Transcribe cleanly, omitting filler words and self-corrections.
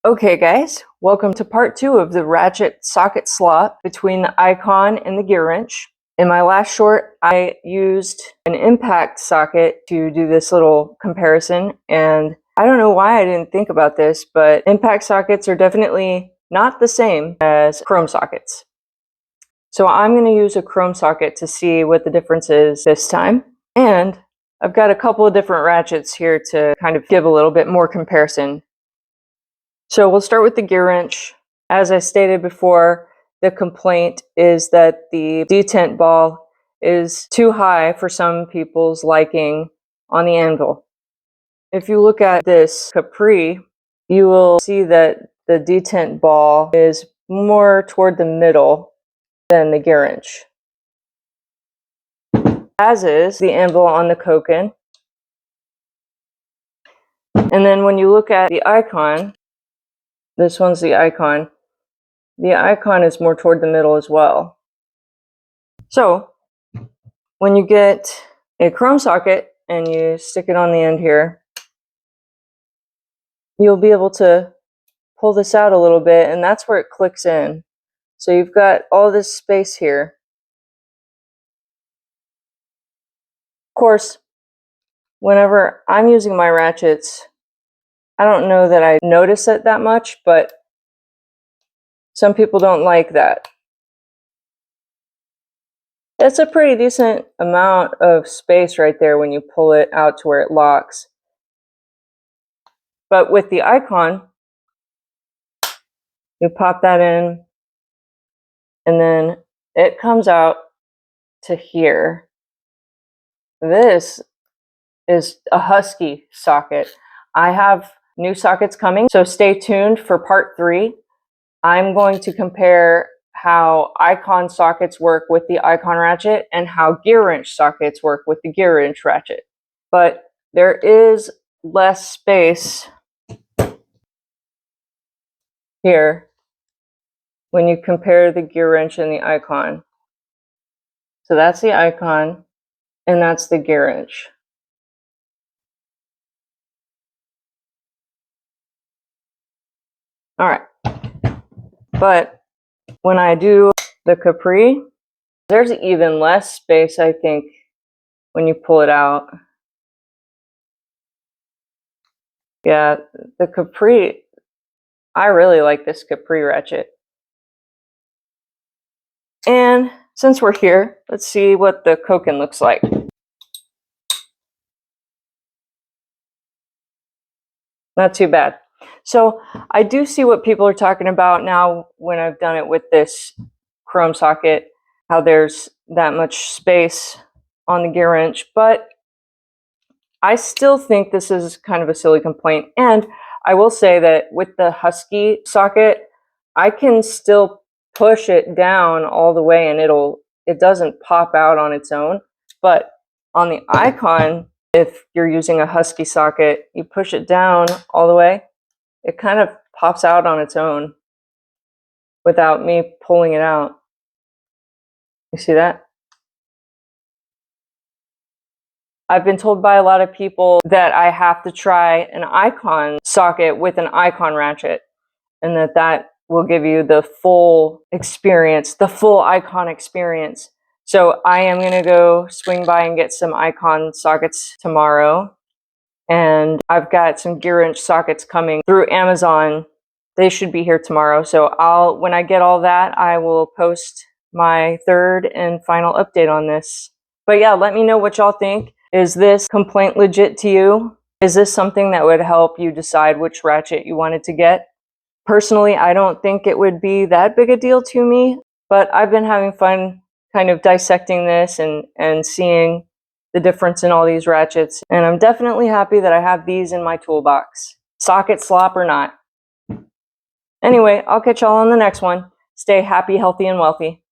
Okay guys, welcome to part 2 of the ratchet socket slot between the icon and the Gearwrench. In my last short, I used an impact socket to do this little comparison, and I don't know why I didn't think about this, but impact sockets are definitely not the same as chrome sockets. So I'm going to use a chrome socket to see what the difference is this time. And I've got a couple of different ratchets here to kind of give a little bit more comparison. So we'll start with the Gearwrench. As I stated before, the complaint is that the Detent Ball is too high for some people's liking on the anvil. If you look at this Capri, you will see that the Detent Ball is more toward the middle than the Gearwrench, as is the anvil on the Koken. And then when you look at the icon, this one's the icon. The icon is more toward the middle as well. So when you get a chrome socket and you stick it on the end here, you'll be able to pull this out a little bit, and that's where it clicks in. So you've got all this space here. Of course, whenever I'm using my ratchets, I don't know that I notice it that much, but some people don't like that. It's a pretty decent amount of space right there when you pull it out to where it locks. But with the icon, you pop that in, and then it comes out to here. This is a husky socket. I have new sockets coming, so stay tuned for part 3. I'm going to compare how icon sockets work with the icon ratchet and how Gearwrench sockets work with the Gearwrench ratchet. But there is less space here when you compare the Gearwrench and the icon. So that's the icon, and that's the Gearwrench. All right. But when I do the Capri, there's even less space, I think, when you pull it out. Yeah, the Capri, I really like this Capri ratchet. And since we're here, let's see what the Koken looks like. Not too bad. So I do see what people are talking about now when I've done it with this chrome socket, how there's that much space on the Gearwrench, but I still think this is kind of a silly complaint. And I will say that with the husky socket, I can still push it down all the way and it doesn't pop out on its own. But on the icon, if you're using a husky socket, you push it down all the way, it kind of pops out on its own without me pulling it out. You see that? I've been told by a lot of people that I have to try an icon socket with an icon ratchet, and that will give you the full experience, the full icon experience. So I am going to go swing by and get some icon sockets tomorrow. And I've got some Gearwrench sockets coming through Amazon. They should be here tomorrow. So when I get all that, I will post my third and final update on this. But yeah, let me know what y'all think. Is this complaint legit to you? Is this something that would help you decide which ratchet you wanted to get? Personally, I don't think it would be that big a deal to me, but I've been having fun kind of dissecting this and seeing the difference in all these ratchets, and I'm definitely happy that I have these in my toolbox, socket slop or not. Anyway, I'll catch y'all on the next one. Stay happy, healthy, and wealthy.